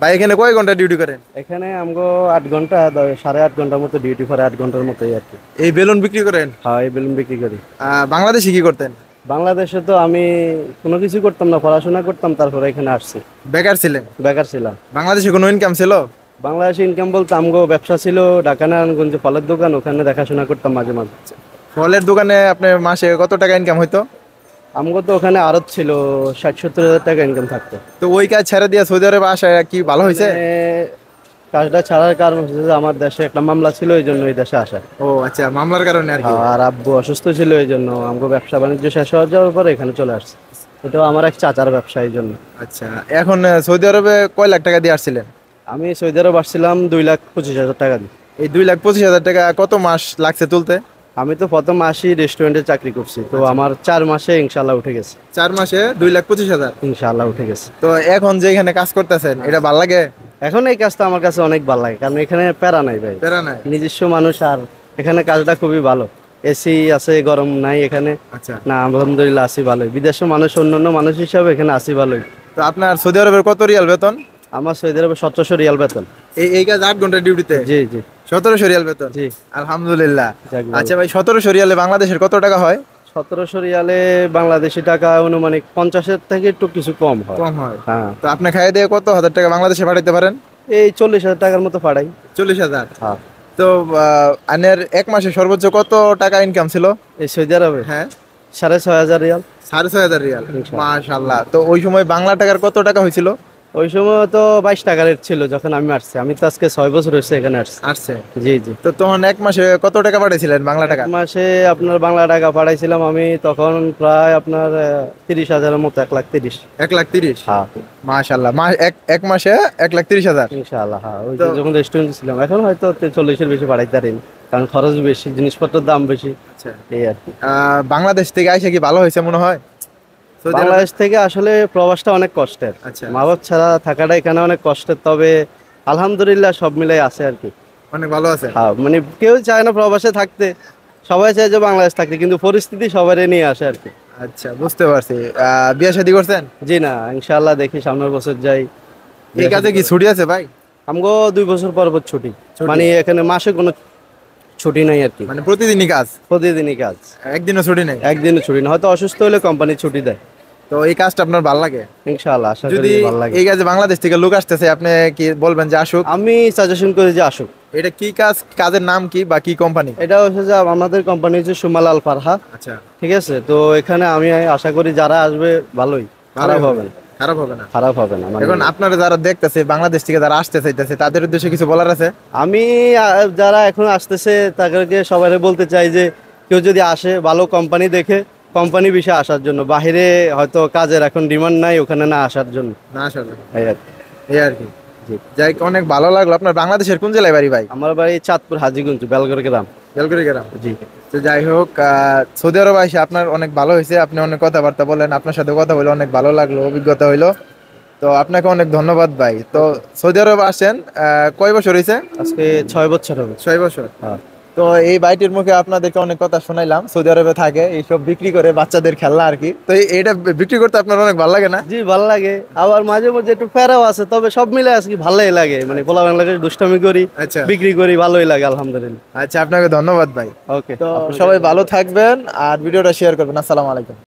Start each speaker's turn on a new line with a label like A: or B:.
A: ভাই এখানে কয় ঘন্টা ডিউটি করেন?
B: এখানে আমগো 8 ঘন্টা 8.5 ঘন্টার মতো ডিউটি করে, 8 ঘন্টার মতোই আর কি।
A: এই বেলুন বিক্রি করেন?
B: হ্যাঁ, এই বেলুন বিক্রি করি।
A: বাংলাদেশে কি করতেন?
B: বাংলাদেশে তো আমি কোনো কিছু করতাম না, পড়াশোনা করতাম, তারপরে এখানে আসছি।
A: বেকার ছিলেন?
B: বেকার ছিলাম।
A: বাংলাদেশে কোনো ইনকাম ছিল?
B: বাংলাদেশে ইনকাম বলতে আমগো ব্যবসা ছিল ঢাকা নারায়ণগঞ্জে, ফলের দোকান, ওখানে দেখাশোনা করতাম মাঝে মাঝে।
A: ফলের দোকানে আপনার মাসে কত টাকা ইনকাম হইতো?
B: আমগো তো ওখানে আড়ত ছিল, 60-70 হাজার টাকা ইনকাম থাকতো।
A: তো ওই কাজ ছেড়ে দিয়ে সৌদি আরবে আসা কি ভালো হয়েছে?
B: মানে কাজটা ছাড়ার কারণ হচ্ছে যে আমার দেশে একটা মামলা ছিল, এই জন্য এই দেশে আসা।
A: ও আচ্ছা, মামলার কারণে আর কি।
B: আর আব্বু অসুস্থ ছিল, এই জন্য আমগো ব্যবসা বাণিজ্য শেষ হয়ে যাওয়ার পরে এখানে চলে আসছে। এটাও আমার এক চাচার ব্যবসা, এই জন্য।
A: আচ্ছা, এখন সৌদি আরবে কয় লাখ টাকা দিয়ে আসছিলেন?
B: আমি সৌদি আরব আসছিলাম 2,25,000 টাকা দিয়ে।
A: এই 2,25,000 টাকা কত মাস লাগছে তুলতে?
B: আমি তো প্রথম আসি রেস্টুরেন্টে চাকরি করছি, তো
A: আচ্ছা।
B: আমার 4 মাসে ইনশাল্লাহ উঠে গেছে।
A: 4 মাসে 2,25,000?
B: ইনশাল্লাহ উঠে গেছে।
A: তো এখন যে এখানে কাজ করতেছেন এটা ভাল লাগে?
B: এখন এই কাজটা আমার কাছে অনেক ভালো লাগে, কারণ এখানে প্যারা নাই ভাই,
A: প্যারা নাই?
B: নিজস্ব মানুষ, আর এখানে কাজটা খুবই ভালো। এসি আছে, গরম নাই এখানে।
A: আচ্ছা।
B: না, আলহামদুলিল্লাহ আসি ভালোই, বিদেশের মানুষ অন্যান্য মানুষ হিসাবে এখানে আসি ভালোই।
A: তো আপনার সৌদি আরবের কত রিয়াল বেতন?
B: আমার সৌদি আরবে 1700 রিয়াল বেতন।
A: এই কাজ 8 ঘন্টা ডিউটিতে
B: জি জি
A: 1700 রিয়াল বেতন?
B: জি।
A: আলহামদুলিল্লাহ।
B: যাক ভালো।
A: আচ্ছা ভাই, 1700 রিয়ালে বাংলাদেশের কত টাকা হয়?
B: 1700 রিয়ালে বাংলাদেশি টাকা অনুমানিক 50-এর থেকে একটু কিছু কম হয়।
A: কম হয়?
B: হ্যাঁ।
A: তো আপনি খাইয়ে দিয়ে কত হাজার টাকা বাংলাদেশে পাঠাইতে পারেন?
B: এই 40,000 টাকার মতো পাঠাই।
A: 40,000?
B: হ্যাঁ।
A: তো আনের এক মাসে সর্বোচ্চ কত টাকা ইনকাম ছিল?
B: এই সৌদি আরবে
A: হ্যাঁ।
B: 6,500 রিয়াল।
A: 6,500 রিয়াল?
B: ইনশাআল্লাহ।
A: মাশাল্লাহ। তো ওই সময় বাংলা টাকার কত টাকা হয়েছিল?
B: ওই সময় তো 22 টাকা রেট ছিল যখন আমি আসছি, আমি তো আজকে 6 বছর হয়েছে এখানে আসছি।
A: আসছে?
B: জি জি।
A: তো তখন এক মাসে কত টাকা পাঠিয়েছিলেন বাংলা
B: এক
A: টাকা?
B: মাসে আপনার বাংলা টাকা পাঠাইছিলাম আমি তখন প্রায় আপনার 30,000-এর মতো, 1,30,000।
A: 1,30,000?
B: হ্যাঁ।
A: মাশাল্লাহ। এক মাসে 1,30,000?
B: ইনশাআল্লাহ। হ্যাঁ, ওই
A: তো
B: যে যখন রেস্টুরেন্টে ছিলাম, এখন হয়তো 40-এর বেশি পাঠাইতে পারিনি, কারণ খরচ বেশি, জিনিসপত্রের দাম বেশি।
A: আচ্ছা,
B: এই আর কি।
A: বাংলাদেশ থেকে আইসা কি ভালো হয়েছে মনে হয় সৌদি আরবে?
B: বাংলাদেশ থেকে আসলে প্রবাসটা অনেক কষ্টের।
A: আচ্ছা।
B: মা বাপ ছাড়া থাকাটা এখানে অনেক কষ্টের, তবে আলহামদুলিল্লাহ সব মিলাই আছে আর কি।
A: অনেক ভালো আছে?
B: হ্যাঁ, মানে কেউ চায় না প্রবাসে থাকতে, সবাই চায় যে বাংলাদেশ থাকতে, কিন্তু পরিস্থিতি সবারই নিয়ে আসে আর কি।
A: আচ্ছা, বুঝতে পারছি। বিয়ে শাদী করছেন?
B: জি না, ইনশাআল্লাহ দেখি সামনের বছর যাই।
A: এই কাজে কি ছুটি আছে ভাই?
B: আমগো 2 বছর পর পর ছুটি,
A: ছুটি?
B: মানে এখানে মাসে কোনো ছুটি নাই আর কি।
A: মানে প্রতিদিনই কাজ?
B: প্রতিদিনই কাজ।
A: একদিনও ছুটি নেই?
B: একদিনও ছুটি না, হয়তো অসুস্থ হলে কোম্পানি ছুটি দেয়।
A: তো এই কাজটা আপনার ভালো লাগে?
B: ইনশাআল্লাহ, আশা করি
A: যদি
B: ভালো লাগে।
A: এই কাজে বাংলাদেশ থেকে লোক আসতেছে, আপনি কি বলবেন যে আসুক?
B: আমি সাজেশন করি যে আসুক।
A: এটা কি কাজ, কাজের নাম কি বা কি কোম্পানি?
B: এটা হচ্ছে যে আমাদের কোম্পানি হচ্ছে সুমাল আল ফারহা।
A: আচ্ছা।
B: ঠিক আছে, তো এখানে আমি আশা করি যারা আসবে ভালোই, খারাপ হবে না।
A: খারাপ হবে না?
B: খারাপ হবে না মানে।
A: এখন আপনারা যারা দেখতেছে, বাংলাদেশ থেকে যারা আসতে চাইতেছে, তাদের উদ্দেশ্যে কিছু বলার আছে?
B: আমি যারা এখন আসতেছে তাদেরকে সবাই বলতে চাই যে কেউ যদি আসে ভালো কোম্পানি দেখে, কোম্পানি বিষয়ে আসার জন্য। বাহিরে হয়তো কাজের এখন ডিমান্ড নাই, ওখানে না আসার জন্য।
A: না আসলে?
B: এই আর কি।
A: এই আর কি।
B: জি।
A: যাই হোক, অনেক ভালো লাগলো। আপনার বাংলাদেশের কোন জেলায় বাড়ি ভাই?
B: আমার বাড়ি চাঁদপুর হাজীগঞ্জ, বেলগড় গ্রাম।
A: বেলগুড়ি গ্রাম?
B: জি।
A: তো যাই হোক, সৌদি আরব এসে আপনার অনেক ভালো হয়েছে, আপনি অনেক কথাবার্তা বলেন, আপনার সাথে কথা বলে অনেক ভালো লাগলো, অভিজ্ঞতা হইলো। তো আপনাকে অনেক ধন্যবাদ ভাই। তো সৌদি আরব আসেন কয় বছর হয়েছে?
B: আজকে 6 বছর হবে।
A: 6 বছর?
B: হ্যাঁ।
A: তো এই বাইটির মুখে আপনাদেরকে অনেক কথা শোনাইলাম, সৌদি আরবে থাকে, এইসব বিক্রি করে বাচ্চাদের খেলনা আর কি। তো এইটা বিক্রি করতে আপনার অনেক ভালো লাগে না?
B: জি, ভালো লাগে, আবার মাঝে মাঝে একটু প্যারাও আছে, তবে সব মিলে আজকে ভালোই লাগে, মানে পোলা বাংলাকে দুষ্টামি করি,
A: আচ্ছা।
B: বিক্রি করি, ভালোই লাগে আলহামদুলিল্লাহ।
A: আচ্ছা, আপনাকে ধন্যবাদ ভাই।
B: ওকে।
A: তো সবাই ভালো থাকবেন আর ভিডিওটা শেয়ার করবেন। আসসালামু আলাইকুম।